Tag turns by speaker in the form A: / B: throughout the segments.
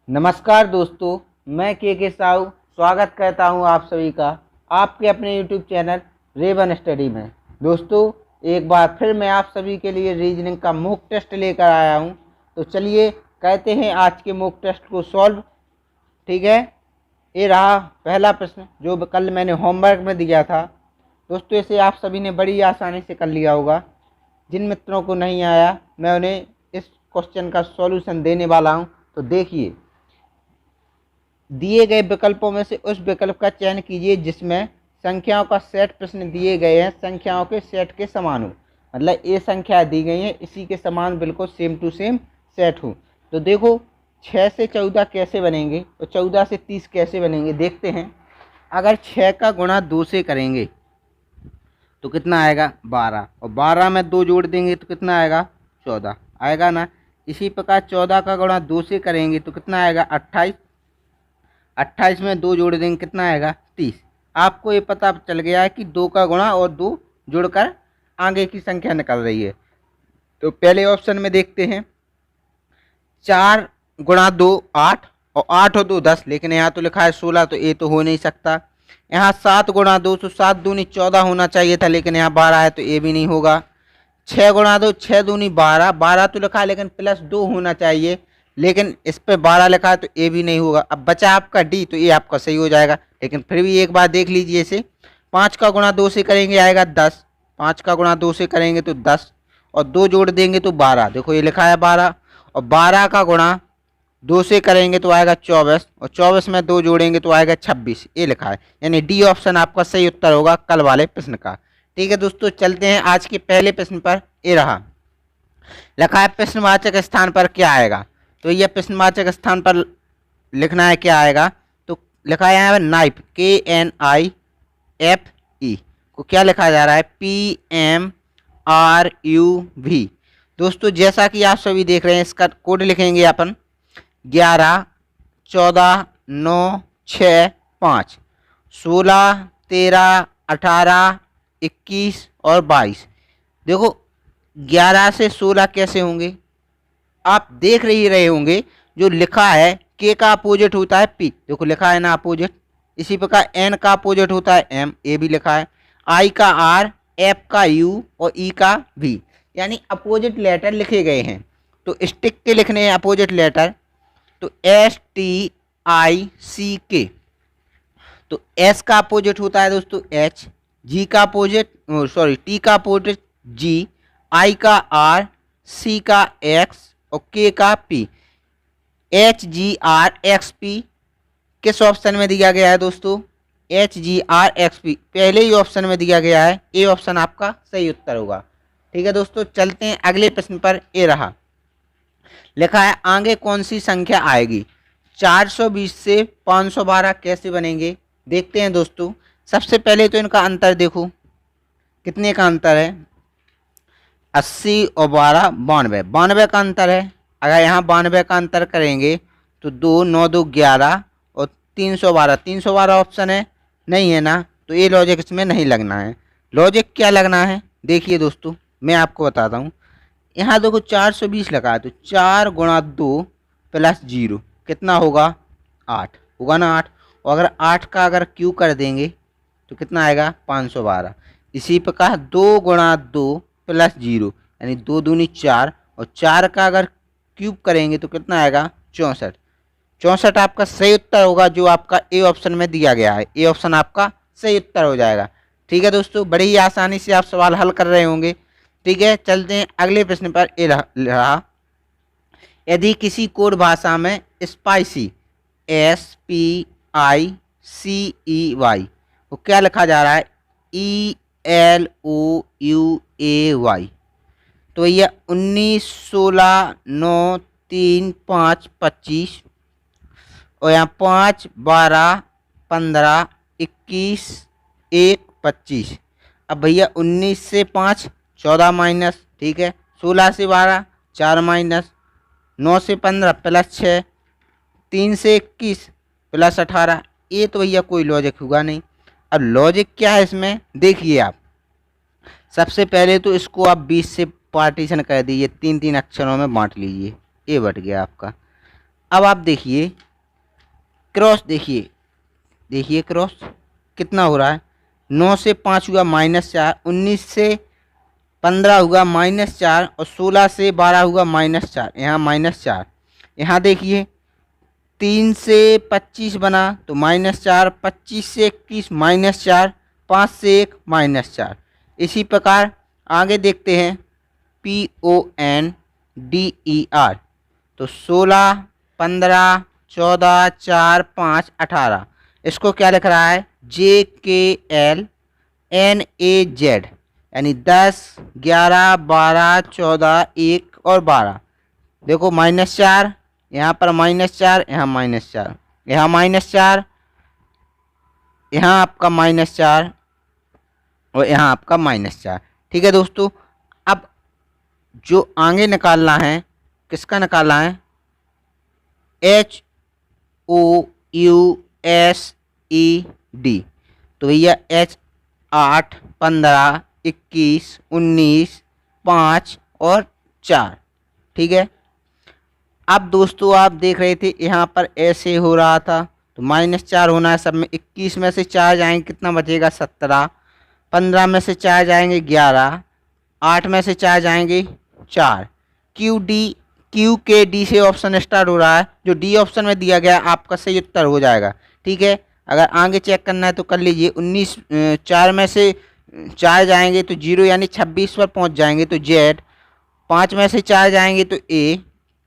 A: नमस्कार दोस्तों, मैं के साहू स्वागत करता हूं आप सभी का आपके अपने यूट्यूब चैनल रेवन स्टडी में। दोस्तों, एक बार फिर मैं आप सभी के लिए रीजनिंग का मॉक टेस्ट लेकर आया हूं। तो चलिए कहते हैं आज के मॉक टेस्ट को सॉल्व। ठीक है, ये रहा पहला प्रश्न जो कल मैंने होमवर्क में दिया था। दोस्तों, इसे आप सभी ने बड़ी आसानी से कर लिया होगा। जिन मित्रों को नहीं आया, मैं उन्हें इस क्वेश्चन का सॉल्यूशन देने वाला हूं। तो देखिए, दिए गए विकल्पों में से उस विकल्प का चयन कीजिए जिसमें संख्याओं का सेट प्रश्न दिए गए हैं संख्याओं के सेट के समान हो। मतलब ये संख्या दी गई है, इसी के समान बिल्कुल सेम टू सेम सेट हो। तो देखो, 6 से 14 कैसे बनेंगे और 14 से 30 कैसे बनेंगे देखते हैं। अगर 6 का गुणा 2 से करेंगे तो कितना आएगा 12, और 12 में 2 जोड़ देंगे तो कितना आएगा 14 आएगा ना। इसी प्रकार 14 का गुणा 2 से करेंगे तो कितना आएगा 28, 28 में 2 जोड़ देंगे कितना आएगा 30। आपको ये पता चल गया है कि 2 का गुणा और 2 जुड़कर आगे की संख्या निकल रही है। तो पहले ऑप्शन में देखते हैं, 4 गुणा 2 8 और 8 और 2 10, लेकिन यहाँ तो लिखा है 16, तो ये तो हो नहीं सकता। यहाँ 7 गुणा 2 तो 7 दूनी 14 होना चाहिए था, लेकिन यहाँ 12 है तो ये भी नहीं होगा। 6 गुणा 2 6 दूनी 12, 12 तो लिखा है लेकिन प्लस 2 होना चाहिए, लेकिन इस पे 12 लिखा है तो ये भी नहीं होगा। अब बचा आपका डी, तो ये आपका सही हो जाएगा। लेकिन फिर भी एक बार देख लीजिए इसे। 5 का गुणा 2 से करेंगे आएगा 10, 5 का गुणा 2 से करेंगे तो 10 और 2 जोड़ देंगे तो 12। देखो ये लिखा है 12, और 12 का गुणा 2 से करेंगे तो आएगा 24, और 24 में 2 जोड़ेंगे तो आएगा 26। ये लिखा है, यानी डी ऑप्शन आपका सही उत्तर होगा कल वाले प्रश्न का। ठीक है दोस्तों, चलते हैं आज के पहले प्रश्न पर। ये रहा, लिखा है प्रश्नवाचक स्थान पर क्या आएगा। तो यह प्रश्नवाचक स्थान पर लिखना है क्या आएगा। तो लिखा है यहाँ नाइफ, KNIFE को क्या लिखा जा रहा है PMRUV। दोस्तों, जैसा कि आप सभी देख रहे हैं, इसका कोड लिखेंगे अपन 11 14 9 6 5, 16 13 18 21 और 22। देखो 11 से 16 कैसे होंगे, आप देख ही रहे होंगे। जो लिखा है के का अपोजिट होता है पी, देखो लिखा है ना अपोजिट। इसी प्रकार एन का अपोजिट होता है एम, ए भी लिखा है। आई का आर, एफ का यू और ई का वी, यानी अपोजिट लेटर लिखे गए हैं। तो स्टिक के लिखने हैं अपोजिट लेटर, तो STICK। तो एस का अपोजिट होता है दोस्तों एच, जी का अपोजिट टी का अपोजिट जी, आई का आर, सी का एक्स और के का पी। HGRXP किस ऑप्शन में दिया गया है दोस्तों, HGRXP पहले ही ऑप्शन में दिया गया है। ए ऑप्शन आपका सही उत्तर होगा। ठीक है दोस्तों, चलते हैं अगले प्रश्न पर। ए रहा, लिखा है आगे कौन सी संख्या आएगी। 420 से 512 कैसे बनेंगे देखते हैं दोस्तों। सबसे पहले तो इनका अंतर देखो, कितने का अंतर है, 80 और 12 92, 92 का अंतर है। अगर यहाँ 92 का अंतर करेंगे तो 2 9 2 11 और 312, 312 ऑप्शन है नहीं है ना, तो ये लॉजिक इसमें नहीं लगना है। लॉजिक क्या लगना है देखिए दोस्तों, मैं आपको बताता हूँ। यहाँ देखो 420 लगा है, तो 4 गुणा 2 प्लस 0 कितना होगा 8 होगा ना 8, और अगर 8 का अगर क्यू कर देंगे तो कितना आएगा 512। इसी प्रकार 2 गुणा 2 प्लस 0 यानी 2 दूनी 4, और 4 का अगर क्यूब करेंगे तो कितना आएगा 64। 64 आपका सही उत्तर होगा, जो आपका ए ऑप्शन में दिया गया है। ए ऑप्शन आपका सही उत्तर हो जाएगा। ठीक है दोस्तों, बड़ी ही आसानी से आप सवाल हल कर रहे होंगे। ठीक है, चलते हैं अगले प्रश्न पर। ए रहा, यदि किसी कोड भाषा में स्पाइसी SPICEY को क्या लिखा जा रहा है ELOUAY, तो यह 19 16 9 3 5 25 और यहाँ 5 12 15 21 1 25। अब भैया 19 से 5 14 माइनस, ठीक है, 16 से 12 4 माइनस, 9 से 15 प्लस 6, 3 से 21 प्लस 18। ये तो भैया कोई लॉजिक होगा नहीं। अब लॉजिक क्या है इसमें देखिए आप। सबसे पहले तो इसको आप 20 से पार्टीशन कर दीजिए, 3 3 अक्षरों में बांट लीजिए, ये बट गया आपका। अब आप देखिए क्रॉस, देखिए क्रॉस कितना हो रहा है। 9 से 5 हुआ -4, 19 से 15 हुआ -4 और 16 से 12 हुआ -4, यहाँ -4। यहाँ देखिए 3 से 25 बना तो -4, 25 से 21 -4, 5 से 1 -4। इसी प्रकार आगे देखते हैं PONDER, तो 16, 15, 14, 4, 5, 18, इसको क्या लिख रहा है JKLNAZ, यानी 10, 11, 12, 14, 1 और 12। देखो -4, यहाँ पर -4, यहाँ -4, यहाँ -4, यहाँ आपका -4 और यहाँ आपका -4। ठीक है दोस्तों, अब जो आगे निकालना है, किसका निकालना है, HOUSED, तो भैया H 8, 15, 21, 19, 5 और 4। ठीक है। अब दोस्तों आप देख रहे थे यहाँ पर ऐसे हो रहा था, तो -4 होना है सब में। 21 में से 4 जाएंगे कितना बचेगा 17, 15 में से 4 जाएंगे 11, 8 में से 4 जाएंगे 4। क्यू के डी से ऑप्शन स्टार्ट हो रहा है, जो डी ऑप्शन में दिया गया आपका सही उत्तर हो जाएगा। ठीक है, अगर आगे चेक करना है तो कर लीजिए। 19 4 में से 4 जाएंगे तो 0 यानी 26 पर पहुंच जाएंगे तो Z, 5 में से 4 जाएंगे तो A,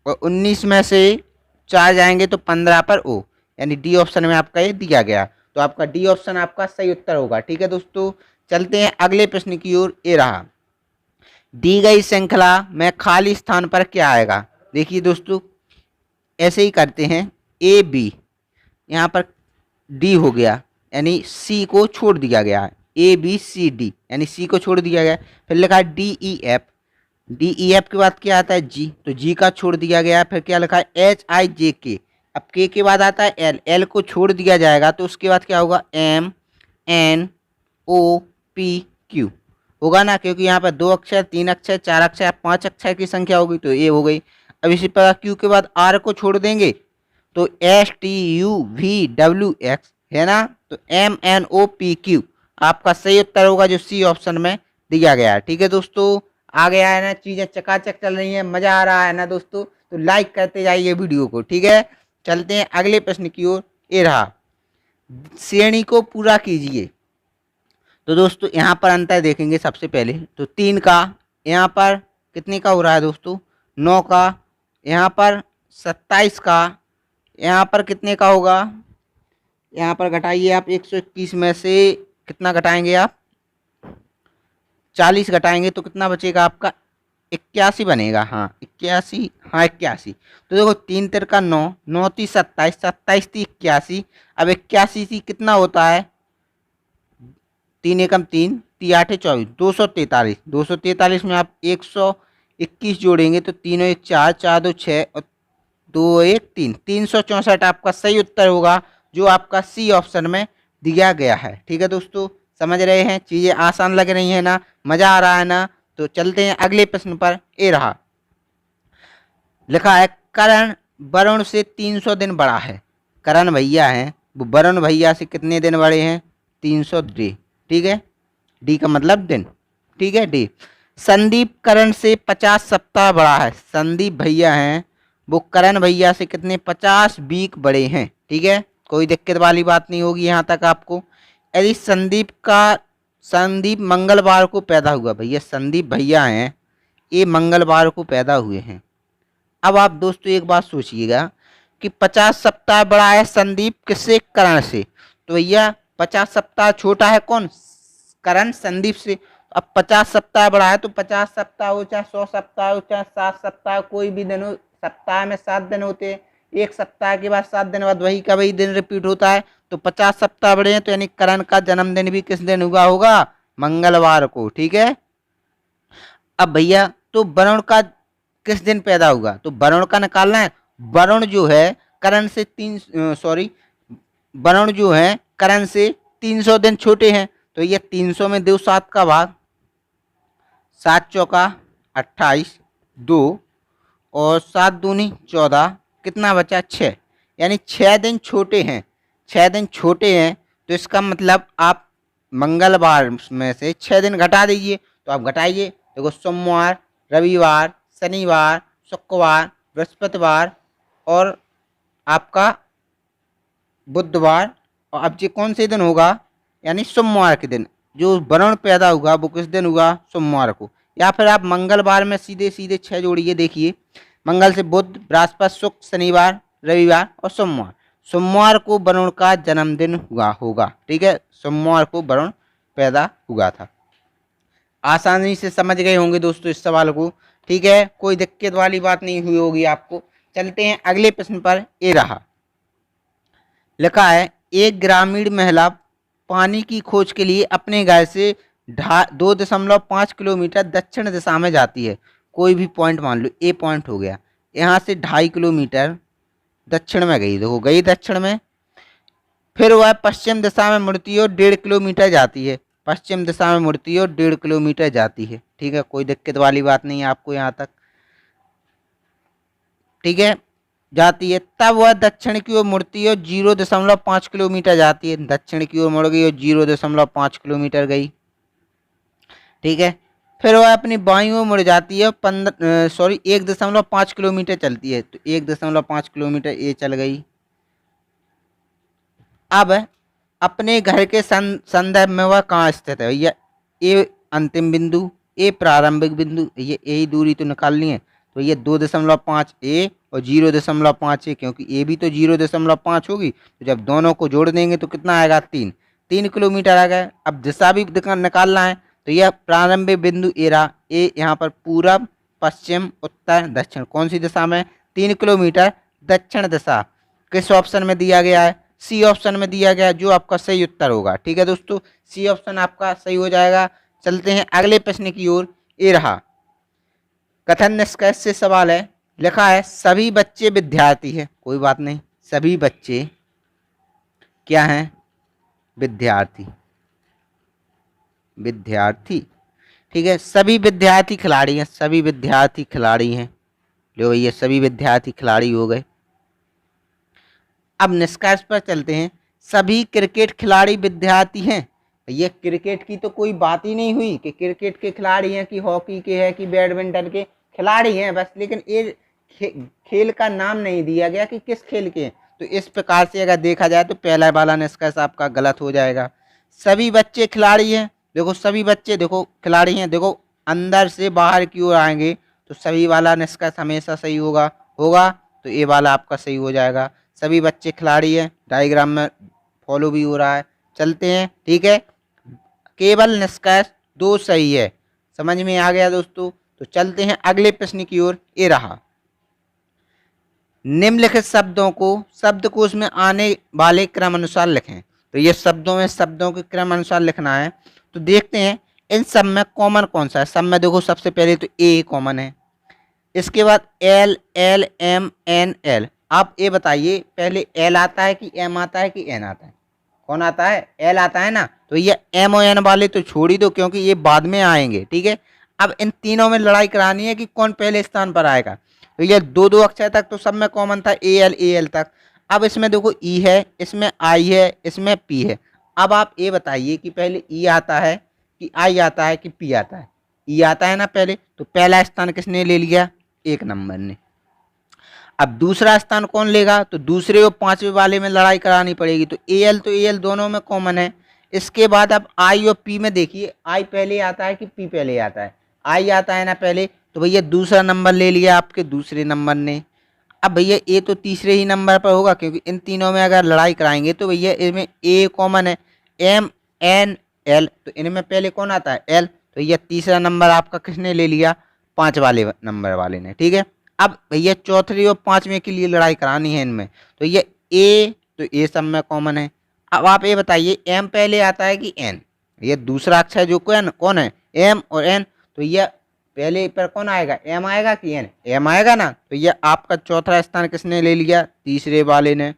A: और 19 में से 4 जाएंगे तो 15 पर O, यानी डी ऑप्शन में आपका ये दिया गया, तो आपका डी ऑप्शन आपका सही उत्तर होगा। ठीक है दोस्तों, चलते हैं अगले प्रश्न की ओर। ये रहा, दी गई श्रृंखला में खाली स्थान पर क्या आएगा। देखिए दोस्तों ऐसे ही करते हैं, AB, यहाँ पर D हो गया यानी C को छोड़ दिया गया है, ABCD यानी C को छोड़ दिया गया। फिर लिखा है DEF, DEF के बाद क्या आता है G, तो G का छोड़ दिया गया। फिर क्या लिखा है HIJK, अब K के बाद आता है L, L को छोड़ दिया जाएगा तो उसके बाद क्या होगा MNOPQ होगा ना, क्योंकि यहाँ पर 2 अक्षर, 3 अक्षर, 4 अक्षर, 5 अक्षर की संख्या होगी तो ये हो गई। अब इसी प्रकार Q के बाद R को छोड़ देंगे तो STUVWX है ना, तो MNOPQ आपका सही उत्तर होगा, जो C ऑप्शन में दिया गया है। ठीक है दोस्तों, आ गया है ना, चीज़ें चकाचक चल रही हैं, मज़ा आ रहा है ना दोस्तों, तो लाइक करते जाइए वीडियो को। ठीक है, चलते हैं अगले प्रश्न की ओर। ये रहा, श्रेणी को पूरा कीजिए। तो दोस्तों यहाँ पर अंतर देखेंगे सबसे पहले, तो 3 का यहाँ पर कितने का हो रहा है दोस्तों, 9 का, यहाँ पर 27 का, यहाँ पर कितने का होगा, यहाँ पर घटाइए आप 121 में से कितना घटाएंगे आप, 40 घटाएंगे तो कितना बचेगा आपका 81 बनेगा। हाँ 81, हाँ 81। तो देखो 3 तिर का 9, 9 × 3 = 27, 27 × 3 = 81। अब 81 से कितना होता है, 3 एकम 3, 3 8 24, 243। 243 में आप 121 जोड़ेंगे तो 3 1 4, 4 2 6 और 2 1 3, 364 आपका सही उत्तर होगा, जो आपका C ऑप्शन में दिया गया है। ठीक है दोस्तों, समझ रहे हैं, चीज़ें आसान लग रही हैं ना, मज़ा आ रहा है ना, तो चलते हैं अगले प्रश्न पर। ये रहा, लिखा है करण वरुण से 300 दिन बड़ा है। करण भैया हैं, वो वरुण भैया से कितने दिन बड़े हैं, 300 डे। ठीक है, डी का मतलब दिन। ठीक है, डी। संदीप करण से 50 सप्ताह बड़ा है। संदीप भैया हैं, वो करण भैया से कितने 50 वीक बड़े हैं। ठीक है, कोई दिक्कत वाली बात नहीं होगी यहाँ तक आपको। यदि संदीप मंगलवार को पैदा हुआ, भैया संदीप भैया हैं ये मंगलवार को पैदा हुए हैं। अब आप दोस्तों एक बात सोचिएगा कि 50 सप्ताह बड़ा है संदीप किससे, करण से, तो भैया 50 सप्ताह छोटा है कौन, करण संदीप से। अब 50 सप्ताह बड़ा है तो 50 सप्ताह हो चाहे 100 सप्ताह हो चाहे 7 सप्ताह, कोई भी दिन हो, सप्ताह में 7 दिन होते हैं, एक सप्ताह के बाद 7 दिन बाद वही का वही दिन रिपीट होता है, तो 50 सप्ताह बड़े हैं, तो यानी करण का जन्मदिन भी किस दिन हुआ होगा, मंगलवार को। ठीक है, अब भैया तो वरुण का किस दिन पैदा हुआ, तो वरुण का निकालना है। वरुण जो है करण से वरुण जो है करण से 300 दिन छोटे हैं, तो ये 300 में दो 7 का भाग, 7 चौका 28, 2 और 7 दूनी 14, कितना बचा 6, यानी 6 दिन छोटे हैं, 6 दिन छोटे हैं। तो इसका मतलब आप मंगलवार में से 6 दिन घटा दीजिए। तो आप घटाइए, देखो सोमवार, रविवार, शनिवार, शुक्रवार, बृहस्पतिवार और आपका बुधवार, और अब ये कौन से दिन होगा, यानी सोमवार के दिन जो वरुण पैदा हुआ वो किस दिन हुआ, सोमवार को। या फिर आप मंगलवार में सीधे सीधे 6 जोड़िए, देखिए मंगल से बुध, बृहस्पति, शुक्र, शनिवार, रविवार और सोमवार। सोमवार को वरुण का जन्मदिन हुआ होगा, ठीक है, सोमवार को वरुण पैदा हुआ था। आसानी से समझ गए होंगे दोस्तों इस सवाल को, ठीक है, कोई दिक्कत वाली बात नहीं हुई होगी आपको। चलते हैं अगले प्रश्न पर। ये रहा, लिखा है एक ग्रामीण महिला पानी की खोज के लिए अपने घर से 2.5 किलोमीटर दक्षिण दिशा में जाती है। कोई भी पॉइंट मान लो, ए पॉइंट हो गया, यहाँ से 2.5 किलोमीटर दक्षिण में गई, देखो गई दक्षिण में, फिर वह पश्चिम दिशा में मुड़ती है और 1.5 किलोमीटर जाती है, पश्चिम दिशा में मुड़ती है और 1.5 किलोमीटर जाती है, ठीक है, कोई दिक्कत वाली बात नहीं है आपको यहाँ तक, ठीक है, जाती है। तब वह दक्षिण की ओर मुड़ती है और 0.5 किलोमीटर जाती है, दक्षिण की ओर मुड़ गई और 0.5 किलोमीटर गई, ठीक है। फिर वह अपनी बाईं ओर मुड़ जाती है, 1.5 किलोमीटर चलती है, तो 1.5 किलोमीटर ये चल गई। अब अपने घर के संदर्भ में वह कहाँ स्थित है, भैया ए अंतिम बिंदु, ए प्रारंभिक बिंदु, ये यही दूरी तो निकालनी है। तो ये 2.5 ए और 0.5 ए, क्योंकि ए भी तो 0.5 होगी, तो जब दोनों को जोड़ देंगे तो कितना आएगा, 3 किलोमीटर आ गया। अब दिशा भी निकालना है, तो यह प्रारंभिक बिंदु ए रहा, ए यहाँ पर पूरब, पश्चिम, उत्तर, दक्षिण, कौन सी दिशा में, 3 किलोमीटर दक्षिण दिशा। किस ऑप्शन में दिया गया है, सी ऑप्शन में दिया गया, जो आपका सही उत्तर होगा, ठीक है दोस्तों, सी ऑप्शन आपका सही हो जाएगा। चलते हैं अगले प्रश्न की ओर। ये रहा, कथन निष्कर्ष से सवाल है, लिखा है सभी बच्चे विद्यार्थी हैं, कोई बात नहीं, सभी बच्चे क्या हैं, विद्यार्थी, विद्यार्थी, ठीक है, सभी विद्यार्थी खिलाड़ी हैं, सभी विद्यार्थी खिलाड़ी हैं, लो ये सभी विद्यार्थी खिलाड़ी हो गए। अब निष्कर्ष पर चलते हैं, सभी क्रिकेट खिलाड़ी विद्यार्थी हैं, ये क्रिकेट की तो कोई बात ही नहीं हुई कि क्रिकेट के खिलाड़ी हैं कि हॉकी के हैं कि बैडमिंटन के खिलाड़ी हैं बस, लेकिन ये खेल का नाम नहीं दिया गया कि किस खेल के हैं। तो इस प्रकार से अगर देखा जाए तो पहला वाला निष्कर्ष आपका गलत हो जाएगा। सभी बच्चे खिलाड़ी हैं, देखो सभी बच्चे देखो खिलाड़ी हैं, देखो अंदर से बाहर की ओर आएंगे तो सभी वाला निष्कर्ष हमेशा सही होगा, तो ये वाला आपका सही हो जाएगा। सभी बच्चे खिलाड़ी हैं, डायग्राम में फॉलो भी हो रहा है। चलते हैं, ठीक है, केवल निष्कर्ष 2 सही है, समझ में आ गया दोस्तों। तो चलते हैं अगले प्रश्न की ओर। ये रहा, निम्नलिखित शब्दों को शब्दकोश में आने वाले क्रम अनुसार लिखें। तो ये शब्दों के क्रम अनुसार लिखना है। तो देखते हैं इन सब में कॉमन कौन सा है। सब में देखो सबसे पहले तो ए कॉमन है, इसके बाद L, L, M, N, L. आप ये बताइए पहले एल आता है कि एम आता है कि एन आता है, कौन आता है, एल आता है ना। तो ये एम और एन वाले तो छोड़ ही दो क्योंकि ये बाद में आएंगे, ठीक है। अब इन तीनों में लड़ाई करानी है कि कौन पहले स्थान पर आएगा। तो ये 2 अक्षर तक तो सब में कॉमन था, ए एल तक। अब इसमें देखो ई है, इसमें आई है, इसमें पी है। अब आप ये बताइए कि पहले ई आता है कि आई आता है कि पी आता है। ई आता है ना पहले, तो पहला स्थान किसने ले लिया, 1 नंबर ने। अब दूसरा स्थान कौन लेगा, तो दूसरे और 5वें वाले में लड़ाई करानी पड़ेगी। तो ए एल दोनों में कॉमन है। इसके बाद अब आई और पी में देखिए, आई पहले आता है कि पी पहले आता है, आई आता है ना पहले, तो भैया दूसरा नंबर ले लिया आपके दूसरे नंबर ने। अब भैया ए तो तीसरे ही नंबर पर होगा क्योंकि इन तीनों में अगर लड़ाई कराएंगे तो भैया इसमें ए कॉमन है, एम, एन, एल, तो इनमें पहले कौन आता है, एल। तो ये तीसरा नंबर आपका किसने ले लिया, 5 वाले नंबर वाले ने, ठीक है। अब भैया चौथे और 5वें के लिए लड़ाई करानी है इनमें, तो ये ए, तो ए सब में कॉमन है। अब आप ये बताइए एम पहले आता है कि एन, ये दूसरा अक्षर जो कौन है, एम और एन, तो ये पहले पर कौन आएगा, एम आएगा कि एन, एम आएगा ना। तो ये आपका चौथा स्थान किसने ले लिया, तीसरे वाले ने।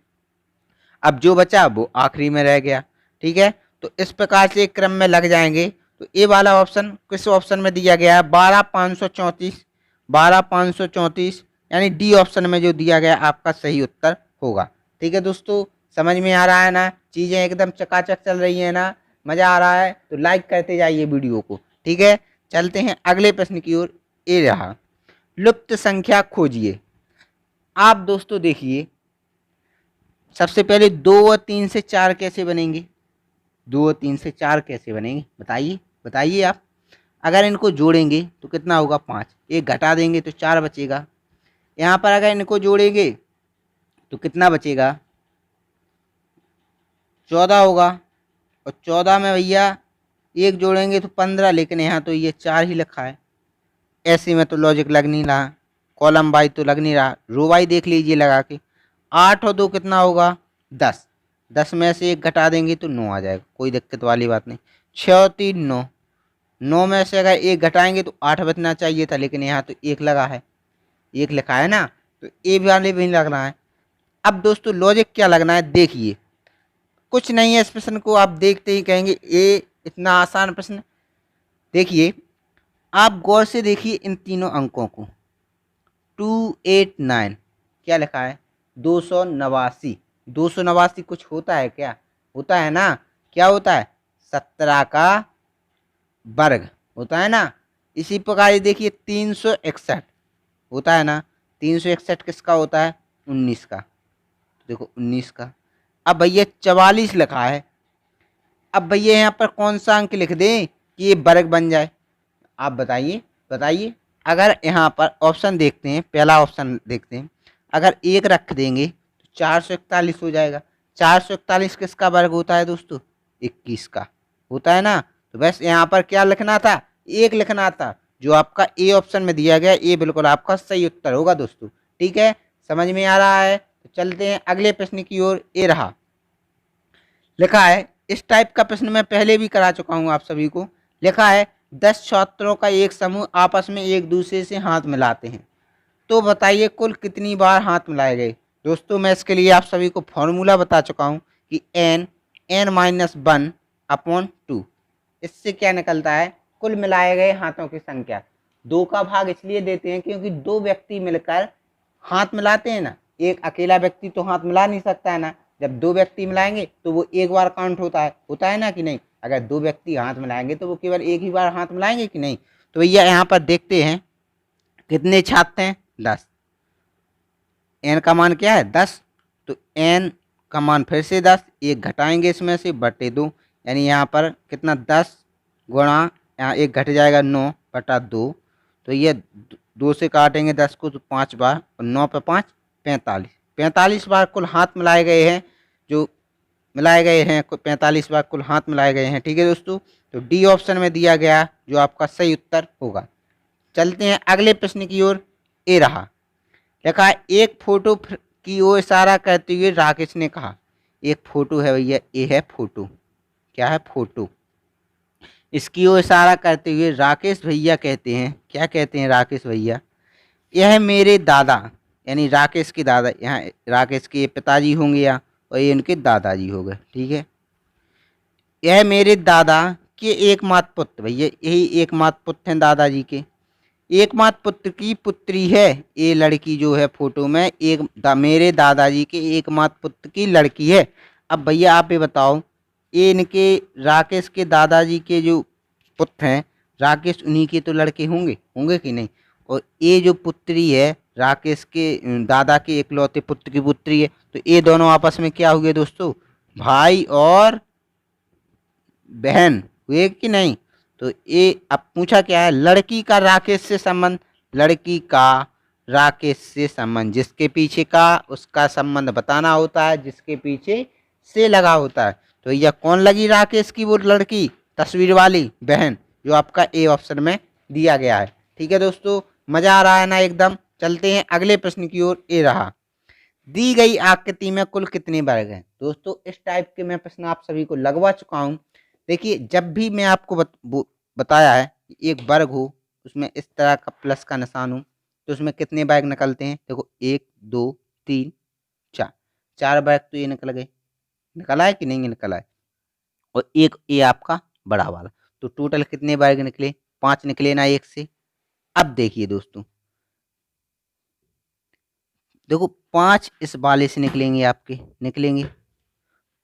A: अब जो बचा वो आखिरी में रह गया, ठीक है। तो इस प्रकार से क्रम में लग जाएंगे। तो ये वाला ऑप्शन किस ऑप्शन में दिया गया है, 12,534, यानी डी ऑप्शन में जो दिया गया आपका सही उत्तर होगा। ठीक है दोस्तों, समझ में आ रहा है ना, चीज़ें एकदम चकाचक चल रही है ना, मज़ा आ रहा है तो लाइक करते जाइए वीडियो को। ठीक है, चलते हैं अगले प्रश्न की ओर। ये रहा, लुप्त संख्या खोजिए। आप दोस्तों देखिए, सबसे पहले 2 और 3 से 4 कैसे बनेंगे, 2 और 3 से 4 कैसे बनेंगे बताइए, बताइए आप। अगर इनको जोड़ेंगे तो कितना होगा 5, एक घटा देंगे तो 4 बचेगा। यहाँ पर अगर इनको जोड़ेंगे तो कितना बचेगा 14 होगा। और 14 में भैया एक जोड़ेंगे तो 15, लेकिन यहाँ तो ये 4 ही लिखा है। ऐसे में तो लॉजिक लग नहीं रहा, कॉलम वाई तो लग नहीं रहा, रो वाई देख लीजिए लगा के। 8 और 2 कितना होगा 10, 10 में से एक घटा देंगे तो 9 आ जाएगा, कोई दिक्कत वाली बात नहीं। 6 और 3 9, 9 में से अगर एक घटाएंगे तो 8 बचना चाहिए था, लेकिन यहाँ तो एक लगा है, एक लिखा है ना, तो ए वाले भी नहीं लग रहा है। अब दोस्तों लॉजिक क्या लगना है देखिए, कुछ नहीं है इस प्रश्न को आप देखते ही कहेंगे ये इतना आसान प्रश्न। देखिए, आप गौर से देखिए इन तीनों अंकों को, 289 क्या लिखा है 289, 289 कुछ होता है क्या, होता है ना, क्या होता है 17 का वर्ग होता है ना। इसी प्रकार ये देखिए 361 होता है ना, 361 किसका होता है 19 का, तो देखो 19 का। अब भैया 44 लिखा है, अब भैया यहाँ पर कौन सा अंक लिख दें कि ये वर्ग बन जाए, आप बताइए, बताइए। अगर यहाँ पर ऑप्शन देखते हैं, पहला ऑप्शन देखते हैं, अगर एक रख देंगे तो 441 हो जाएगा। 441 किसका वर्ग होता है दोस्तों 21 का होता है ना। तो बस यहाँ पर क्या लिखना था, एक लिखना था, जो आपका ए ऑप्शन में दिया गया, ये बिल्कुल आपका सही उत्तर होगा दोस्तों। ठीक है, समझ में आ रहा है, तो चलते हैं अगले प्रश्न की ओर। ये रहा, लिखा है, इस टाइप का प्रश्न मैं पहले भी करा चुका हूँ आप सभी को। लिखा है 10 छात्रों का एक समूह आपस में एक दूसरे से हाथ मिलाते हैं, तो बताइए कुल कितनी बार हाथ मिलाए गए। दोस्तों मैं इसके लिए आप सभी को फॉर्मूला बता चुका हूँ कि n-1/2, इससे क्या निकलता है कुल मिलाए गए हाथों की संख्या। 2 का भाग इसलिए देते हैं क्योंकि 2 व्यक्ति मिलकर हाथ मिलाते हैं ना, एक अकेला व्यक्ति तो हाथ मिला नहीं सकता है ना, जब 2 व्यक्ति मिलाएंगे तो वो एक बार काउंट होता है ना कि नहीं। अगर 2 व्यक्ति हाथ मिलाएंगे तो वो केवल एक ही बार हाथ मिलाएंगे कि नहीं। तो भैया यहाँ पर देखते हैं कितने छात्र हैं 10, एन का मान क्या है 10, तो एन का मान फिर से 10, एक घटाएंगे इसमें से बटे 2, यानी यहाँ पर कितना 10 गुणा, यहाँ एक घट जाएगा 9/2, तो ये 2 से काटेंगे 10 को तो 5 बार, और 9 पे 5 45, 45 बार कुल हाथ मिलाए गए हैं, जो मिलाए गए हैं 45 बार कुल हाथ मिलाए गए हैं। ठीक है दोस्तों, तो डी ऑप्शन में दिया गया जो आपका सही उत्तर होगा। चलते हैं अगले प्रश्न की ओर। ए रहा, लिखा है, एक फोटो की ओर इशारा करते हुए राकेश ने कहा, एक फोटो है भैया, ये है फोटो, क्या है फोटो, इसकी ओर इशारा करते हुए राकेश भैया कहते हैं, क्या कहते हैं राकेश भैया, यह मेरे दादा, यानी राकेश के दादा, यहाँ राकेश के पिताजी होंगे या, और ये उनके दादाजी हो गए। ठीक है, यह मेरे दादा के एकमात्र पुत्र, भैया यही एकमात्र पुत्र हैं दादाजी के, एकमात्र पुत्र की पुत्री है, ये लड़की जो है फोटो में मेरे दादाजी के एकमात्र पुत्र की लड़की है। अब भैया आप ये बताओ, ये इनके राकेश के दादाजी के जो पुत्र हैं, राकेश उन्हीं के तो लड़के होंगे, होंगे कि नहीं। और ये जो पुत्री है राकेश के दादा के इकलौते पुत्र की पुत्री है, तो ये दोनों आपस में क्या हुए दोस्तों, भाई और बहन हुए कि नहीं। तो ये अब पूछा क्या है, लड़की का राकेश से संबंध, लड़की का राकेश से संबंध, जिसके पीछे का उसका संबंध बताना होता है, जिसके पीछे से लगा होता है। तो यह कौन लगी राकेश की वो लड़की, तस्वीर वाली बहन, जो आपका ए ऑप्शन में दिया गया है। ठीक है दोस्तों, मजा आ रहा है ना एकदम। चलते हैं अगले प्रश्न की ओर। ए रहा, दी गई आकृति में कुल कितने वर्ग हैं। दोस्तों इस टाइप के मैं प्रश्न आप सभी को लगवा चुका हूँ। देखिए जब भी मैं आपको बताया है एक वर्ग हो, उसमें इस तरह का प्लस का निशान हो, तो उसमें कितने वर्ग निकलते हैं, देखो 1 2 3 4, 4 वर्ग तो ये निकल गए, निकला है कि नहीं निकला है, और एक ये आपका बड़ा वाला, तो टोटल कितने वर्ग निकले, 5 निकले ना एक से। अब देखिए दोस्तों, देखो 5 इस वाले से निकलेंगे, आपके निकलेंगे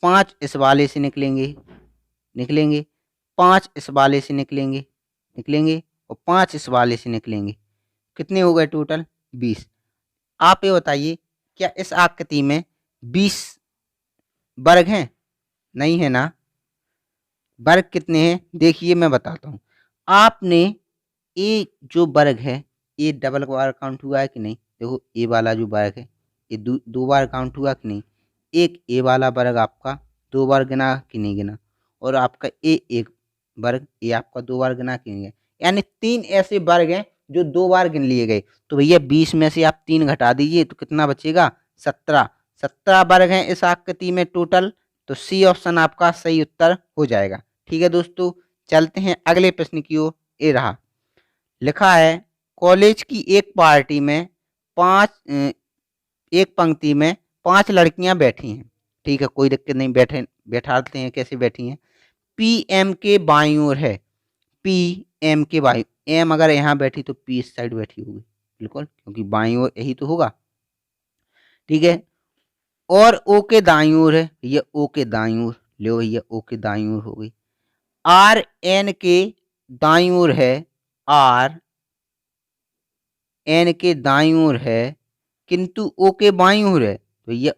A: 5 इस वाले से निकलेंगे, 5 इस वाले से निकलेंगे और 5 इस वाले से निकलेंगे। कितने हो गए टोटल? 20। आप ये बताइए क्या इस आकृति में 20 वर्ग हैं? नहीं है ना। वर्ग कितने हैं देखिए मैं बताता हूँ। आपने ए जो वर्ग है, ए डबल बार काउंट हुआ है कि नहीं? देखो ए वाला जो वर्ग है ये दो बार काउंट हुआ कि नहीं? एक ए वाला वर्ग आपका 2 बार गिना कि नहीं गिना? और आपका ए एक वर्ग ये आपका 2 बार गिना कि नहीं गिना? यानी 3 ऐसे वर्ग हैं जो 2 बार गिन लिए गए। तो भैया 20 में से आप 3 घटा दीजिए तो कितना बचेगा? 17। 17 वर्ग हैं इस आकृति में टोटल। तो सी ऑप्शन आपका सही उत्तर हो जाएगा। ठीक है दोस्तों, चलते हैं अगले प्रश्न की ओर। ये रहा, लिखा है कॉलेज की एक पार्टी में एक पंक्ति में 5 लड़कियां बैठी हैं। ठीक है, कोई दिक्कत नहीं, बैठाते हैं कैसे बैठी हैं। पी एम के बाईं ओर है, पी एम के बाईं, एम अगर यहाँ बैठी तो पी इस साइड बैठी होगी बिल्कुल, क्योंकि बाईं ओर यही तो होगा। ठीक है, और ओ के दाईं ओर है, ये ओ के दाईं ओर लो भैया, ओ के दाईं ओर हो गई। आर एन के दाईं ओर है, आर एन के दाईं ओर है किंतु ओ के बाईं ओर है। तो ये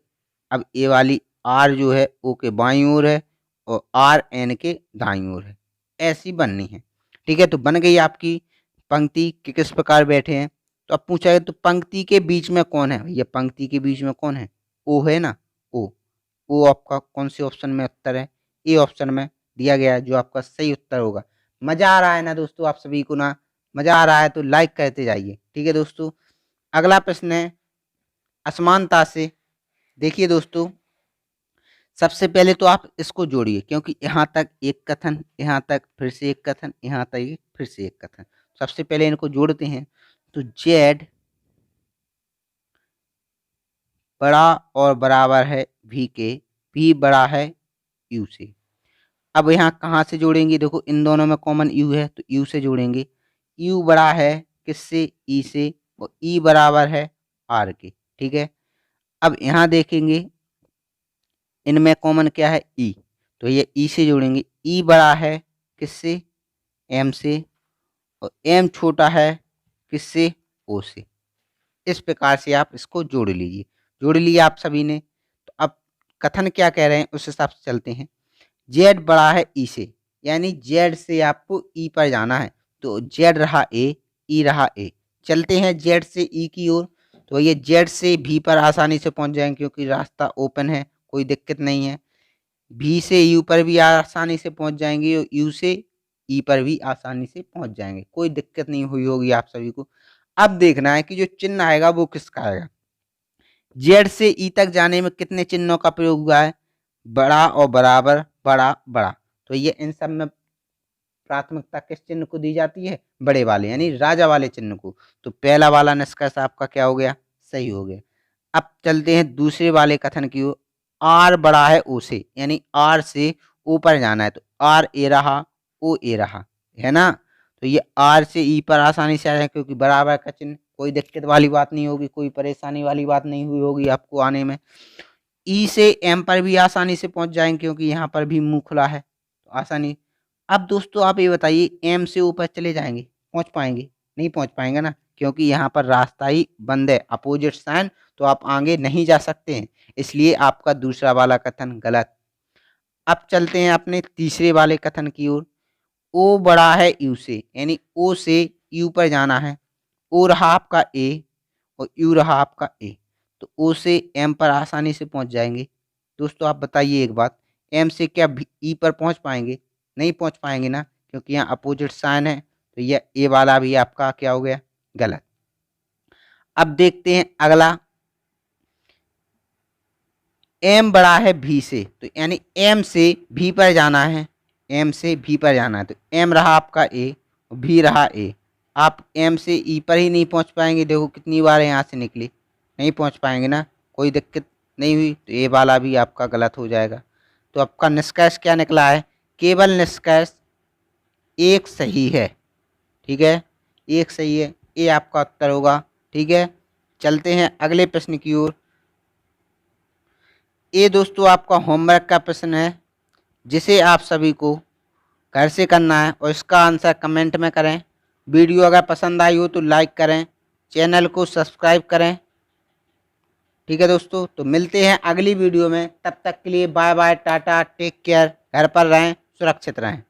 A: अब ए वाली आर जो है ओ के बाईं ओर है और आर एन के दाईं ओर है, ऐसी बननी है। ठीक है, तो बन गई आपकी पंक्ति कि किस प्रकार बैठे हैं। तो अब पूछा है तो पंक्ति के बीच में कौन है? ये पंक्ति के बीच में कौन है? ओ है ना, ओ। ओ आपका कौन से ऑप्शन में उत्तर है? ए ऑप्शन में दिया गया है जो आपका सही उत्तर होगा। मजा आ रहा है ना दोस्तों आप सभी को? ना मजा आ रहा है तो लाइक करते जाइए। ठीक है दोस्तों, अगला प्रश्न है असमानता से। देखिए दोस्तों, सबसे पहले तो आप इसको जोड़िए, क्योंकि यहाँ तक एक कथन, यहाँ तक फिर से एक कथन, यहाँ तक फिर से एक कथन। सबसे पहले इनको जोड़ते हैं। तो जेड बड़ा और बराबर है भी के, भी बड़ा है यू से। अब यहाँ कहाँ से जोड़ेंगे? देखो इन दोनों में कॉमन यू है तो यू से जोड़ेंगे। यू बड़ा है किससे? ई से, और ई बराबर है आर के। ठीक है, अब यहाँ देखेंगे इनमें कॉमन क्या है? ई, तो ये ई से जोड़ेंगे। ई बड़ा है किससे? एम से, और एम छोटा है किससे? ओ से। इस प्रकार से आप इसको जोड़ लीजिए। जोड़ लिया आप सभी ने। तो अब कथन क्या कह रहे हैं उस हिसाब से चलते हैं। जेड बड़ा है ई से, यानी जेड से आपको ई पर जाना है। तो जेड रहा ए, ई रहा ए। चलते हैं जेड से ई की ओर। तो ये जेड से भी पर आसानी से पहुंच जाएंगे क्योंकि रास्ता ओपन है, कोई दिक्कत नहीं है। भी से यू पर भी आसानी से पहुंच जाएंगे और यू से ई पर भी आसानी से पहुंच जाएंगे, कोई दिक्कत नहीं हुई होगी आप सभी को। अब देखना है कि जो चिन्ह आएगा वो किसका आएगा। जेड से ई तक जाने में कितने चिन्हों का प्रयोग हुआ है? बड़ा और बराबर, बड़ा बड़ा। तो ये इन सब में प्राथमिकता किस चिन्ह को दी जाती है? बड़े वाले, यानी राजा वाले चिन्ह को। तो पहला वाला निष्कर्ष आपका क्या हो गया? सही हो गया। अब चलते हैं दूसरे वाले कथन की ओर। आर बड़ा है ओ से, यानी आर से ऊपर जाना है। तो आर ए रहा, ओ ए रहा, है ना। तो ये आर से ई पर आसानी से आ जाए क्योंकि बराबर का चिन्ह, कोई दिक्कत वाली बात नहीं होगी, कोई परेशानी वाली बात नहीं हुई होगी आपको आने में। ई से एम पर भी आसानी से पहुंच जाएंगे क्योंकि यहाँ पर भी मुंह खुला है, तो आसानी। अब दोस्तों आप ये बताइए एम से ऊपर चले जाएंगे, पहुंच पाएंगे? नहीं पहुंच पाएंगे ना, क्योंकि यहाँ पर रास्ता ही बंद है, अपोजिट साइन, तो आप आगे नहीं जा सकते हैं। इसलिए आपका दूसरा वाला कथन गलत। अब चलते हैं अपने तीसरे वाले कथन की ओर। ओ बड़ा है यू से, यानी ओ से यू पर जाना है। ओ रहा आपका ए और यू रहा आपका ए। तो ओ से एम पर आसानी से पहुंच जाएंगे। दोस्तों आप बताइए एक बात, एम से क्या ई पर पहुंच पाएंगे? नहीं पहुंच पाएंगे ना, क्योंकि यहाँ अपोजिट साइन है। तो यह ए वाला भी आपका क्या हो गया? गलत। अब देखते हैं अगला। एम बड़ा है भी से, तो यानी एम से भी पर जाना है, एम से भी पर जाना है। तो एम रहा आपका ए और भी रहा ए। आप एम से ई पर ही नहीं पहुंच पाएंगे। देखो कितनी बार यहाँ से निकली, नहीं पहुंच पाएंगे ना, कोई दिक्कत नहीं हुई। तो ए वाला भी आपका गलत हो जाएगा। तो आपका निष्कर्ष क्या निकला है? केवल निष्कर्ष एक सही है। ठीक है, एक सही है, ये आपका उत्तर होगा। ठीक है, चलते हैं अगले प्रश्न की ओर। ये दोस्तों आपका होमवर्क का प्रश्न है, जिसे आप सभी को घर से करना है और इसका आंसर कमेंट में करें। वीडियो अगर पसंद आई हो तो लाइक करें, चैनल को सब्सक्राइब करें। ठीक है दोस्तों, तो मिलते हैं अगली वीडियो में। तब तक के लिए bye bye, tata, take care. घर पर रहें, सुरक्षित रहें।